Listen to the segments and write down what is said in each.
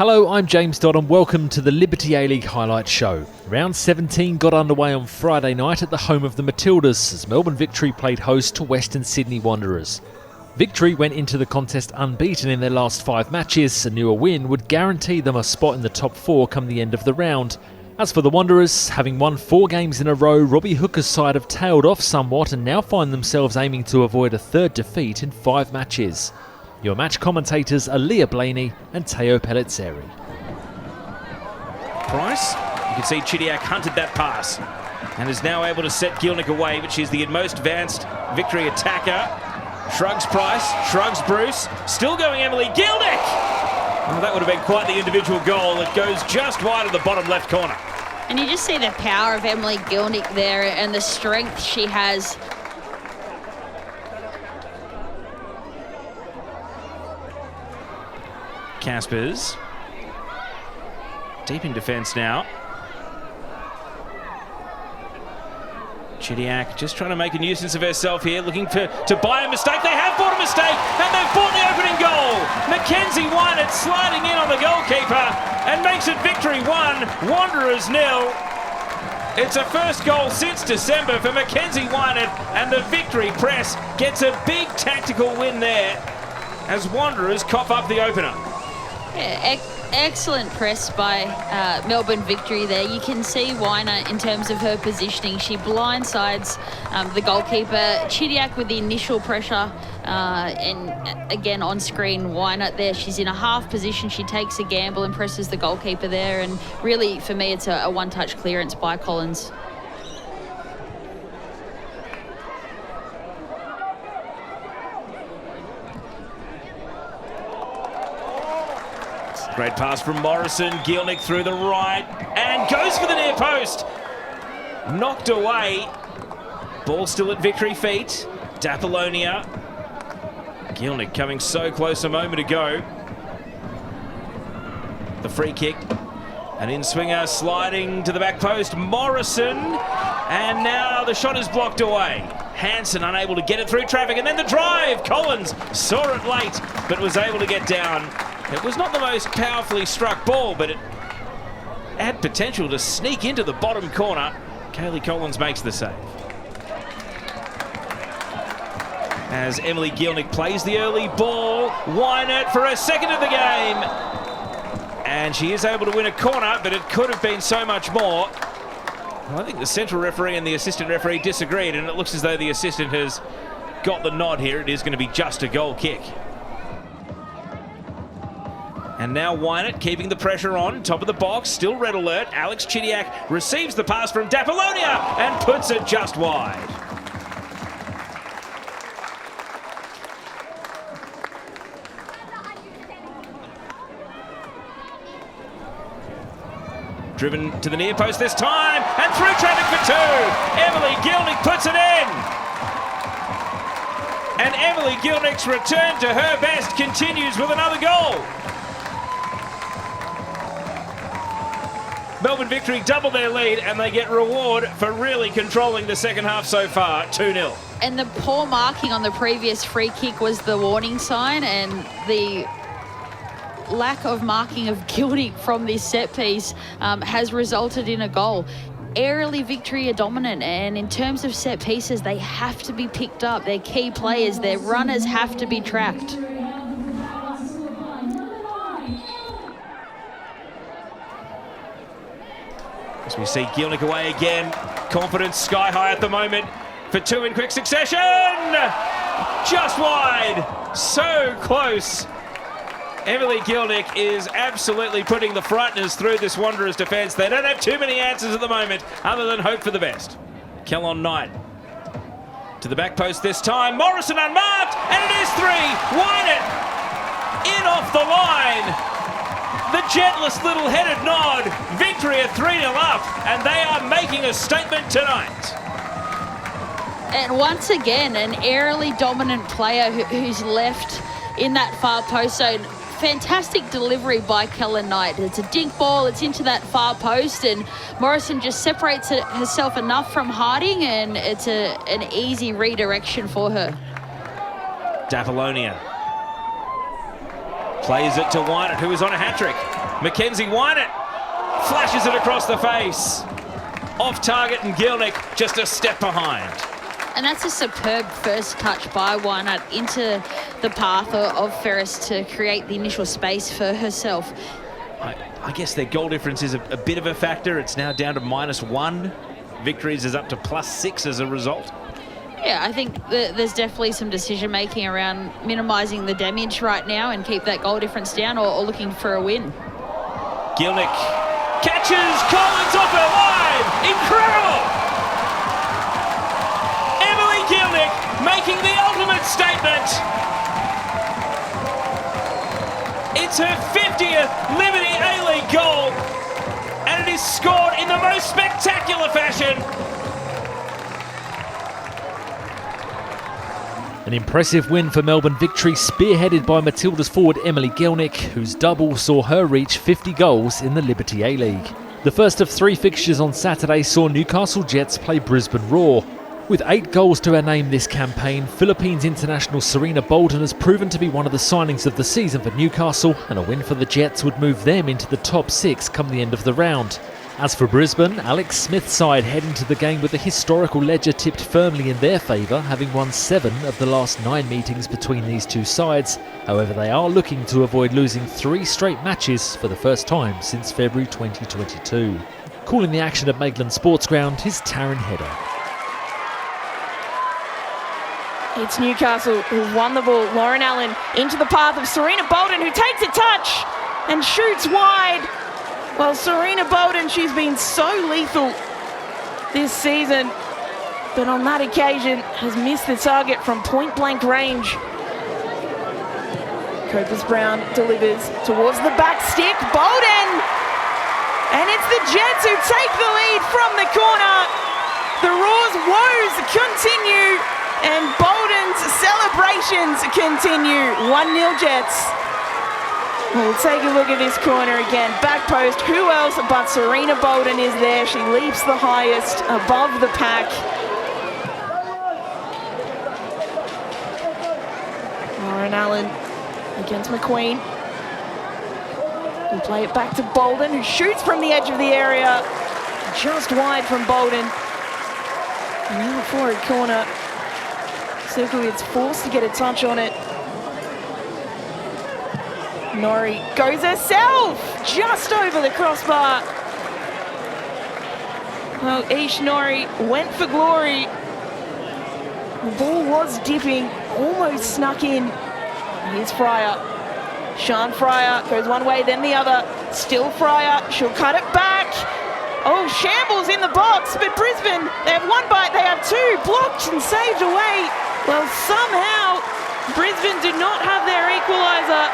Hello, I'm James Dodd and welcome to the Liberty A-League Highlight Show. Round 17 got underway on Friday night at the home of the Matildas as Melbourne Victory played host to Western Sydney Wanderers. Victory went into the contest unbeaten in their last 5 matches and knew a win would guarantee them a spot in the top 4 come the end of the round. As for the Wanderers, having won 4 games in a row, Robbie Hooker's side have tailed off somewhat and now find themselves aiming to avoid a 3rd defeat in 5 matches. Your match commentators are Leah Blaney and Teo Pellizzeri. Price, you can see Chidiac hunted that pass and is now able to set Gielnik away, but she's the most advanced Victory attacker. Shrugs Price, shrugs Bruce, still going Emily Gielnik! Oh, that would have been quite the individual goal. It goes just wide of the bottom left corner. And you just see the power of Emily Gielnik there and the strength she has. Caspers, deep in defence now. Chidiac just trying to make a nuisance of herself here, looking to buy a mistake. They have bought a mistake, and they've bought the opening goal. Mackenzie Wynett sliding in on the goalkeeper and makes it Victory 1, Wanderers 0. It's a first goal since December for Mackenzie Wynett, and the Victory press gets a big tactical win there as Wanderers cough up the opener. Yeah, excellent press by Melbourne Victory there. You can see Wynett in terms of her positioning. She blindsides the goalkeeper. Chidiac with the initial pressure and again on screen Wynett there. She's in a half position. She takes a gamble and presses the goalkeeper there, and really for me it's a one-touch clearance by Collins. Great pass from Morrison, Gielnik through the right, and goes for the near post. Knocked away. Ball still at Victory feet. Dapolonia. Gielnik coming so close a moment ago. The free kick. An in-swinger sliding to the back post. Morrison. And now the shot is blocked away. Hansen unable to get it through traffic, and then the drive. Collins saw it late, but was able to get down. It was not the most powerfully struck ball, but it had potential to sneak into the bottom corner. Kaylee Collins makes the save. As Emily Gielnik plays the early ball, Wynett for a second of the game. And she is able to win a corner, but it could have been so much more. Well, I think the central referee and the assistant referee disagreed, and it looks as though the assistant has got the nod here. It is going to be just a goal kick. And now Wynett keeping the pressure on, top of the box, still red alert. Alex Chidiac receives the pass from Dapolonia and puts it just wide. Driven to the near post this time, and through traffic for 2. Emily Gielnik puts it in. And Emily Gielnik's return to her best continues with another goal. Melbourne Victory double their lead, and they get reward for really controlling the second half so far, 2-0. And the poor marking on the previous free kick was the warning sign, and the lack of marking of Gielnik from this set piece has resulted in a goal. Aerially, Victory are dominant, and in terms of set pieces, they have to be picked up. They're key players. Their runners have to be tracked. As we see Gielnik away again, confidence sky high at the moment for 2 in quick succession. Just wide, so close. Emily Gielnik is absolutely putting the frighteners through this Wanderers defence. They don't have too many answers at the moment other than hope for the best. Kellon Knight to the back post this time. Morrison unmarked, and it is 3. Wynett in off the line. The gentlest little headed nod. Victory are 3-0 up, and they are making a statement tonight. And once again, an aerially dominant player who's left in that far post zone. Fantastic delivery by Kellon Knight. It's a dink ball, it's into that far post, and Morrison just separates herself enough from Harding, and it's an easy redirection for her. Dapolonia plays it to Wynett, who is on a hat-trick. Mackenzie Wynett flashes it across the face. Off target, and Gielnik just a step behind. And that's a superb first touch by Wynett into the path of Ferris to create the initial space for herself. I guess their goal difference is a bit of a factor. It's now down to -1. Victories is up to +6 as a result. Yeah, I think there's definitely some decision-making around minimising the damage right now and keep that goal difference down, or looking for a win. Gielnik catches Collins off her line. Incredible! Emily Gielnik making the ultimate statement. It's her 50th Liberty A-League goal, and it is scored in the most spectacular fashion. An impressive win for Melbourne Victory, spearheaded by Matilda's forward Emily Gielnik, whose double saw her reach 50 goals in the Liberty A-League. The first of 3 fixtures on Saturday saw Newcastle Jets play Brisbane Roar. With 8 goals to her name this campaign, Philippines international Serena Bolden has proven to be one of the signings of the season for Newcastle, and a win for the Jets would move them into the top 6 come the end of the round. As for Brisbane, Alex Smith's side head into the game with a historical ledger tipped firmly in their favour, having won 7 of the last 9 meetings between these two sides. However, they are looking to avoid losing 3 straight matches for the first time since February 2022. Calling the action at Maitland Sports Ground is Taryn Hedder. It's Newcastle who've won the ball. Lauren Allen into the path of Serena Bolden, who takes a touch and shoots wide. Well, Serena Bolden, she's been so lethal this season, but on that occasion has missed the target from point-blank range. Copus Brown delivers towards the back stick. Bolden! And it's the Jets who take the lead from the corner. The Roar's woes continue, and Bolden's celebrations continue. 1-0 Jets. We'll take a look at this corner again. Back post, who else but Serena Bolden is there. She leaps the highest above the pack. Lauren Allen against McQueen. We'll play it back to Bolden, who shoots from the edge of the area. Just wide from Bolden. And now the forward corner. Silkowitz forced to get a touch on it. Norrie goes herself, just over the crossbar. Well, Ish Norrie went for glory. The ball was dipping, almost snuck in. Here's Fryer. Sian Fryer goes one way, then the other. Still Fryer, she'll cut it back. Oh, shambles in the box, but Brisbane, they have 1 bite, they have 2, blocked and saved away. Well, somehow, Brisbane did not have their equaliser.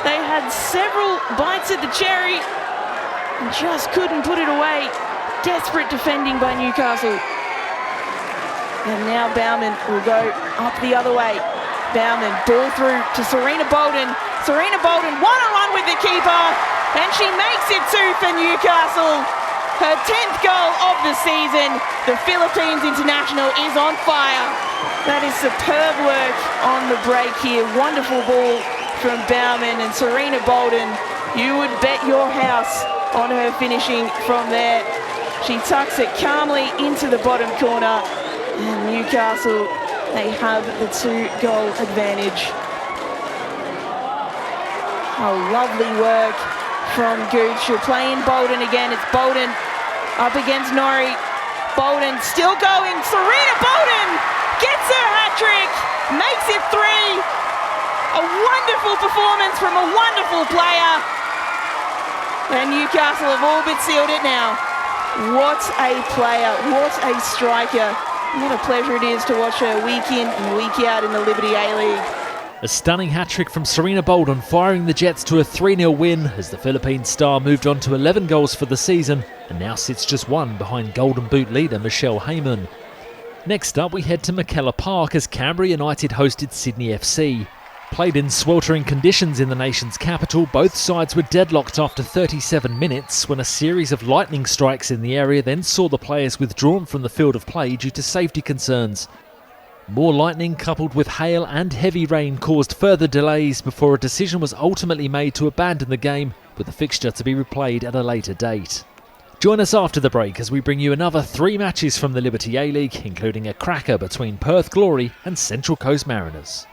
They had several bites at the cherry and just couldn't put it away. Desperate defending by Newcastle. And now Bauman will go up the other way. Bauman, ball through to Serena Bolden. Serena Bolden one-on-one with the keeper, and she makes it 2 for Newcastle. Her 10th goal of the season. The Philippines international is on fire. That is superb work on the break here. Wonderful ball from Bauman, and Serena Bolden, you would bet your house on her finishing from there. She tucks it calmly into the bottom corner, and Newcastle, they have the 2-goal advantage. Oh, lovely work from Gooch. She'll play in Bolden again. It's Bolden up against Norrie. Bolden still going. Serena Bolden gets her hat-trick, makes it 3. A wonderful performance from a wonderful player. And Newcastle have all but sealed it now. What a player, what a striker. What a pleasure it is to watch her week in and week out in the Liberty A-League. A stunning hat-trick from Serena Bolden, firing the Jets to a 3-0 win as the Philippines star moved on to 11 goals for the season and now sits just 1 behind Golden Boot leader Michelle Heyman. Next up, we head to McKellar Park as Canberra United hosted Sydney FC. Played in sweltering conditions in the nation's capital, both sides were deadlocked after 37 minutes when a series of lightning strikes in the area then saw the players withdrawn from the field of play due to safety concerns. More lightning coupled with hail and heavy rain caused further delays before a decision was ultimately made to abandon the game, with the fixture to be replayed at a later date. Join us after the break as we bring you another 3 matches from the Liberty A-League, including a cracker between Perth Glory and Central Coast Mariners.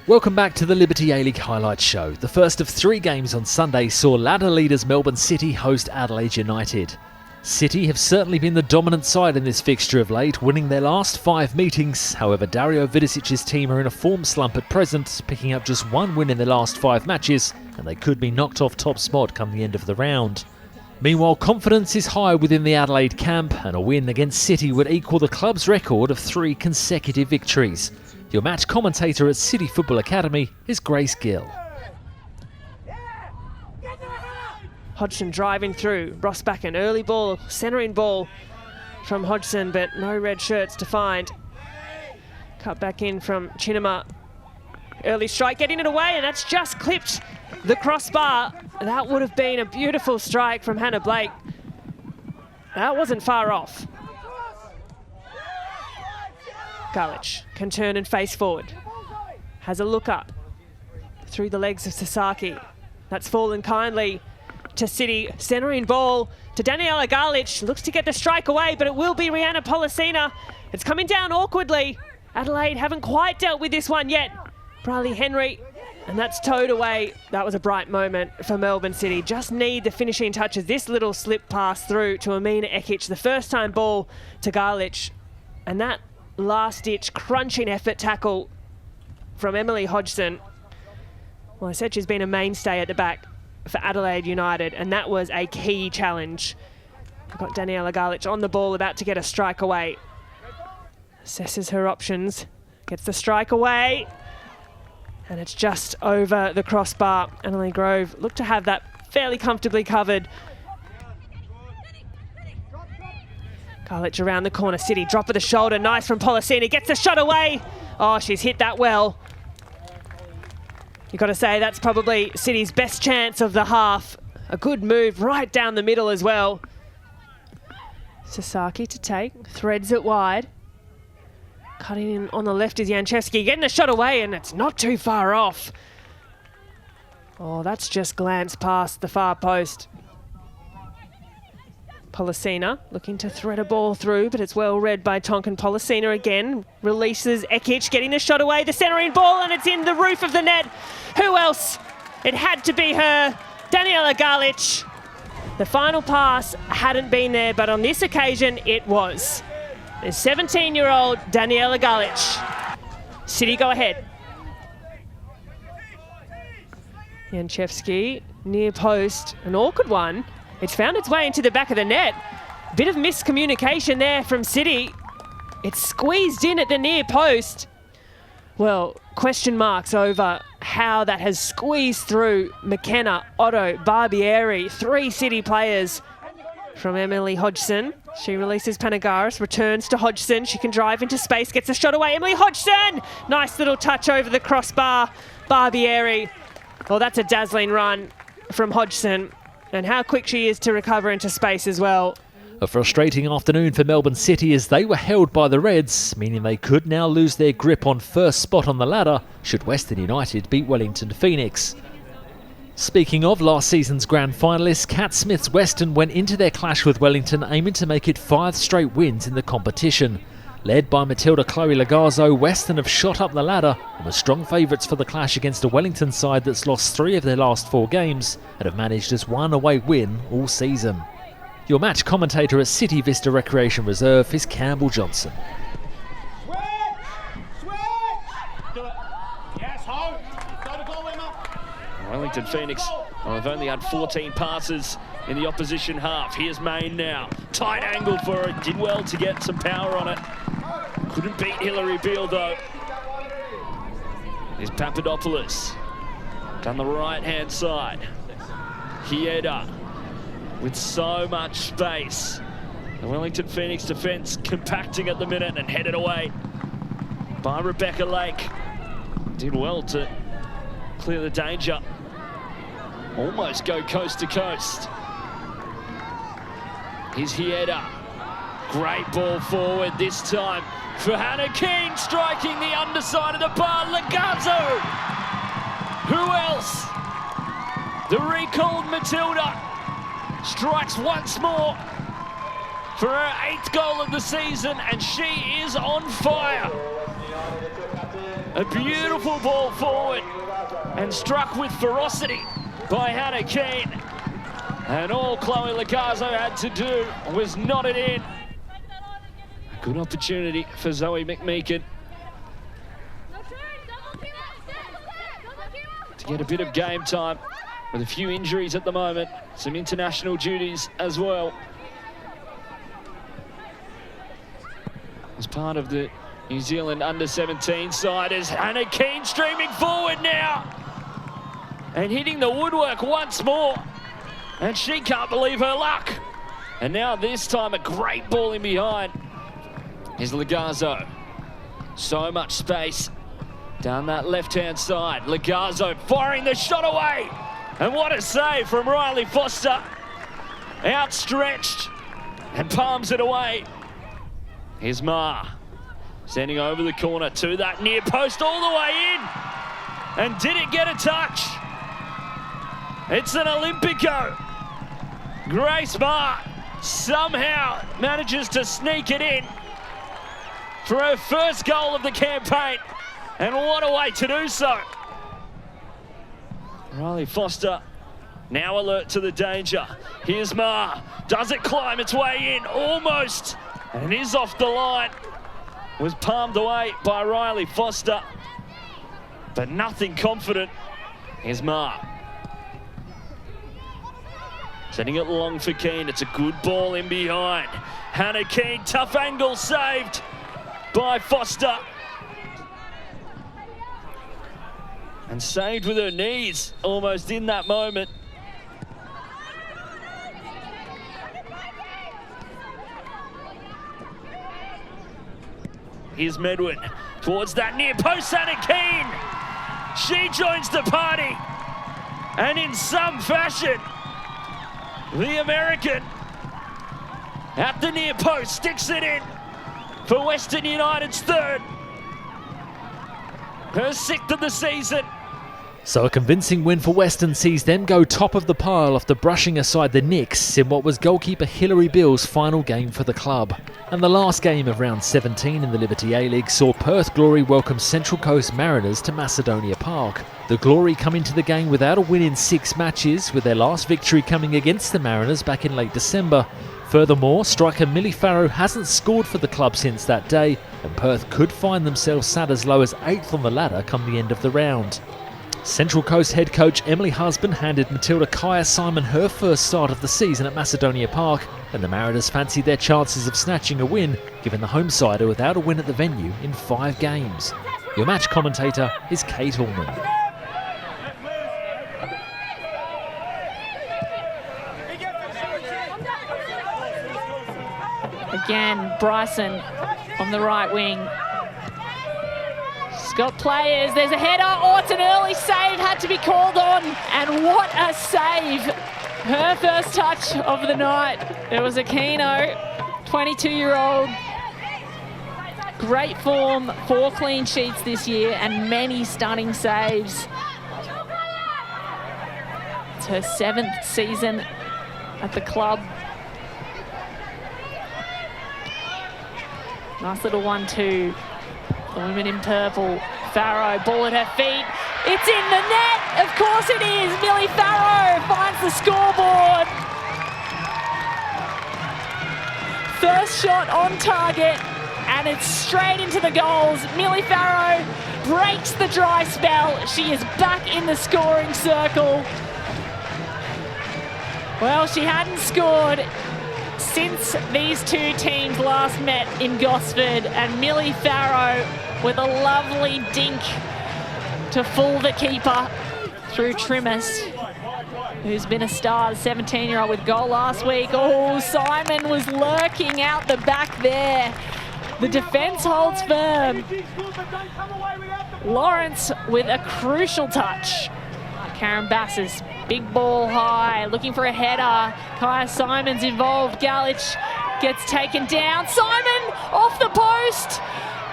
Welcome back to the Liberty A-League Highlights Show. The first of 3 games on Sunday saw ladder leaders Melbourne City host Adelaide United. City have certainly been the dominant side in this fixture of late, winning their last 5 meetings. However, Dario Vidicic's team are in a form slump at present, picking up just 1 win in their last 5 matches, and they could be knocked off top spot come the end of the round. Meanwhile, confidence is high within the Adelaide camp, and a win against City would equal the club's record of 3 consecutive victories. Your match commentator at City Football Academy is Grace Gill. Hodgson driving through. Ross back an early ball, centering ball from Hodgson, but no red shirts to find. Cut back in from Chinema. Early strike, getting it away, and that's just clipped the crossbar. That would have been a beautiful strike from Hannah Blake. That wasn't far off. Garlich can turn and face forward. Has a look up through the legs of Sasaki. That's fallen kindly to City. Centering ball to Daniela Garlich. Looks to get the strike away, but it will be Rihanna Policina. It's coming down awkwardly. Adelaide haven't quite dealt with this one yet. Briley Henry, and that's towed away. That was a bright moment for Melbourne City. Just need the finishing touches. This little slip pass through to Amina Ekic, the first time ball to Garlich. And that last-ditch crunching effort tackle from Emily Hodgson. Well, I said she's been a mainstay at the back for Adelaide United, and that was a key challenge. We've got Daniela Garlich on the ball, about to get a strike away. Assesses her options, gets the strike away, and it's just over the crossbar. Annalie Grove looked to have that fairly comfortably covered. Garlich around the corner. City, drop of the shoulder, nice from Policina, gets the shot away. Oh, she's hit that well. You've got to say that's probably City's best chance of the half. A good move right down the middle as well. Sasaki to take, threads it wide. Cutting in on the left is Janchevsky, getting the shot away, and it's not too far off. Oh, that's just glanced past the far post. Policina looking to thread a ball through, but it's well read by Tonkin. Policina again releases Ekic, getting the shot away, the centering ball, and it's in the roof of the net. Who else? It had to be her, Daniela Garlich. The final pass hadn't been there, but on this occasion it was. The 17-year-old Daniela Garlich. City go ahead. Janchevsky near post, an awkward one. It's found its way into the back of the net. Bit of miscommunication there from City. It's squeezed in at the near post. Well, question marks over how that has squeezed through McKenna, Otto, Barbieri, 3 City players from Emily Hodgson. She releases Panagaris, returns to Hodgson. She can drive into space, gets a shot away. Emily Hodgson! Nice little touch over the crossbar. Barbieri. Well, that's a dazzling run from Hodgson. And how quick she is to recover into space as well. A frustrating afternoon for Melbourne City as they were held by the Reds, meaning they could now lose their grip on first spot on the ladder should Western United beat Wellington Phoenix. Speaking of last season's grand finalists, Cat Smith's Western went into their clash with Wellington aiming to make it 5 straight wins in the competition. Led by Matilda Chloe Lagazo, Western have shot up the ladder and were strong favourites for the clash against a Wellington side that's lost 3 of their last 4 games and have managed just 1 away win all season. Your match commentator at City Vista Recreation Reserve is Campbell Johnson. Wellington Phoenix have only had 14 passes in the opposition half. Here's Main now. Tight angle for it. Did well to get some power on it. Couldn't beat Hilary Beale though. Here's Papadopoulos. Down the right-hand side. Hieda with so much space. The Wellington Phoenix defence compacting at the minute and headed away by Rebecca Lake. Did well to clear the danger. Almost go coast to coast. Here's Hieda. Great ball forward this time for Hannah Keane, striking the underside of the bar. Lagazzo! Who else? The recalled Matilda strikes once more for her 8th goal of the season, and she is on fire. A beautiful ball forward and struck with ferocity by Hannah Keane. And all Chloe Lagazzo had to do was knot it in. A good opportunity for Zoe McMeekin to get a bit of game time with a few injuries at the moment, some international duties as well. As part of the New Zealand under-17 side, as Hannah Keane streaming forward now and hitting the woodwork once more, and she can't believe her luck. And now this time a great ball in behind is Lagazzo. So much space down that left-hand side. Lagazzo firing the shot away, and what a save from Riley Foster. Outstretched and palms it away. Here's Ma, sending over the corner to that near post all the way in. And did it get a touch? It's an Olympico. Grace Ma somehow manages to sneak it in for her first goal of the campaign. And what a way to do so. Riley Foster now alert to the danger. Here's Ma. Does it climb its way in? Almost. And is off the line. Was palmed away by Riley Foster, but nothing confident. Here's Ma. Sending it long for Keane. It's a good ball in behind. Hannah Keane, tough angle saved by Foster. And saved with her knees almost in that moment. Here's Medwin towards that near post. Hannah Keane, she joins the party, and in some fashion the American at the near post sticks it in for Western United's 3rd, her 6th of the season. So a convincing win for Western sees them go top of the pile after brushing aside the Knicks in what was goalkeeper Hilary Bill's final game for the club. And the last game of round 17 in the Liberty A-League saw Perth Glory welcome Central Coast Mariners to Macedonia Park. The Glory come into the game without a win in 6 matches, with their last victory coming against the Mariners back in late December. Furthermore, striker Millie Farrow hasn't scored for the club since that day, and Perth could find themselves sat as low as 8th on the ladder come the end of the round. Central Coast head coach Emily Husband handed Matilda Kaya Simon her first start of the season at Macedonia Park, and the Mariners fancied their chances of snatching a win, given the home side are without a win at the venue in 5 games. Your match commentator is Kate Allman. Again, Bryson on the right wing. She's got players. There's a header. Oh, it's an early save. Had to be called on. And what a save. Her first touch of the night. It was Aquino, 22-year-old. Great form, 4 clean sheets this year and many stunning saves. It's her 7th season at the club. Nice little 1-2. The women in purple. Farrow, ball at her feet. It's in the net! Of course it is! Millie Farrow finds the scoreboard. First shot on target, and it's straight into the goals. Millie Farrow breaks the dry spell. She is back in the scoring circle. Well, she hadn't scored since these 2 teams last met in Gosford, and Millie Farrow with a lovely dink to fool the keeper through Trimmis, who's been a star, the 17-year-old with goal last week. Oh, Simon was lurking out the back there. The defence holds firm. Lawrence with a crucial touch. Karen Bass's big ball high, looking for a header. Kaya Simon's involved. Galich gets taken down. Simon off the post.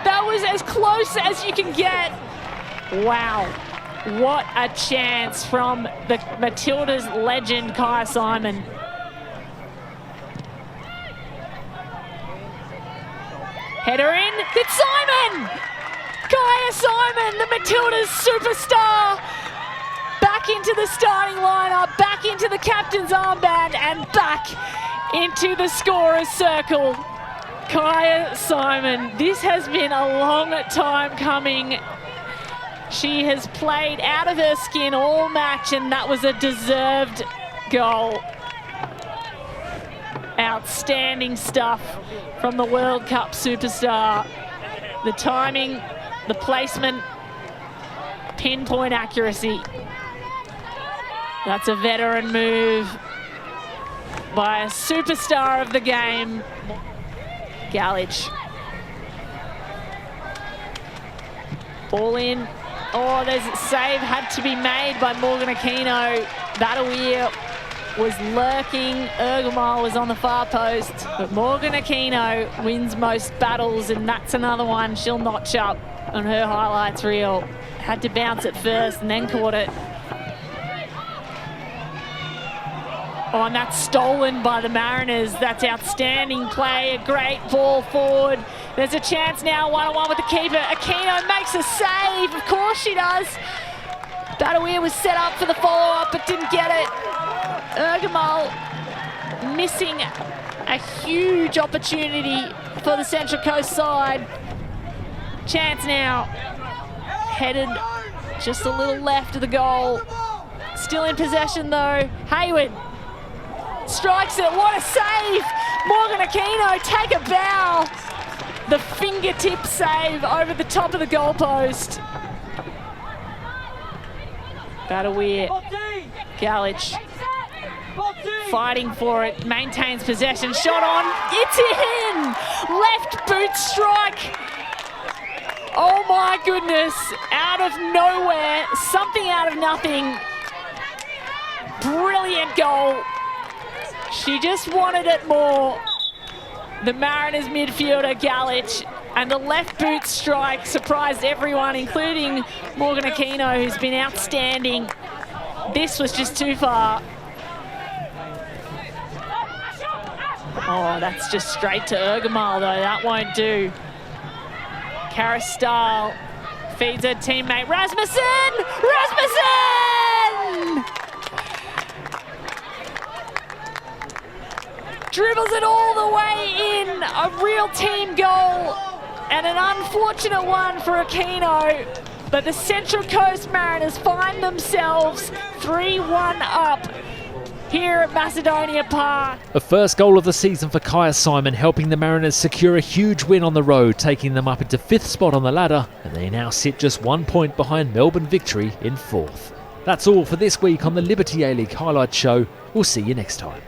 That was as close as you can get. Wow. What a chance from the Matildas legend, Kaya Simon. Header in. It's Simon! Kaya Simon, the Matildas superstar. Back into the starting lineup, back into the captain's armband, and back into the scorer's circle. Kaya Simon, this has been a long time coming. She has played out of her skin all match, and that was a deserved goal. Outstanding stuff from the World Cup superstar. The timing, the placement, pinpoint accuracy. That's a veteran move by a superstar of the game, Galich. Ball in. Oh, there's a save had to be made by Morgan Aquino. Badawir was lurking. Ergamal was on the far post. But Morgan Aquino wins most battles, and that's another one she'll notch up on her highlights reel. Had to bounce it first and then caught it. Oh, and that's stolen by the Mariners. That's outstanding play, a great ball forward. There's a chance now, one-on-one with the keeper. Aquino makes a save, of course she does. Badawir was set up for the follow-up, but didn't get it. Ergamal missing a huge opportunity for the Central Coast side. Chance now, headed just a little left of the goal. Still in possession though, Hayward. Strikes it, what a save! Morgan Aquino, take a bow. The fingertip save over the top of the goalpost. Badawir, Galich, fighting for it, maintains possession, shot on, it's in! Left boot strike. Oh my goodness, out of nowhere, something out of nothing. Brilliant goal. She just wanted it more. The Mariners midfielder, Galich, and the left boot strike surprised everyone, including Morgan Aquino, who's been outstanding. This was just too far. Oh, that's just straight to Ergamal, though. That won't do. Karastal feeds her teammate, Rasmussen! Rasmussen! Dribbles it all the way in, a real team goal, and an unfortunate one for Aquino. But the Central Coast Mariners find themselves 3-1 up here at Macedonia Park. The first goal of the season for Kaya Simon, helping the Mariners secure a huge win on the road, taking them up into 5th spot on the ladder, and they now sit just 1 point behind Melbourne Victory in 4th. That's all for this week on the Liberty A-League Highlight Show. We'll see you next time.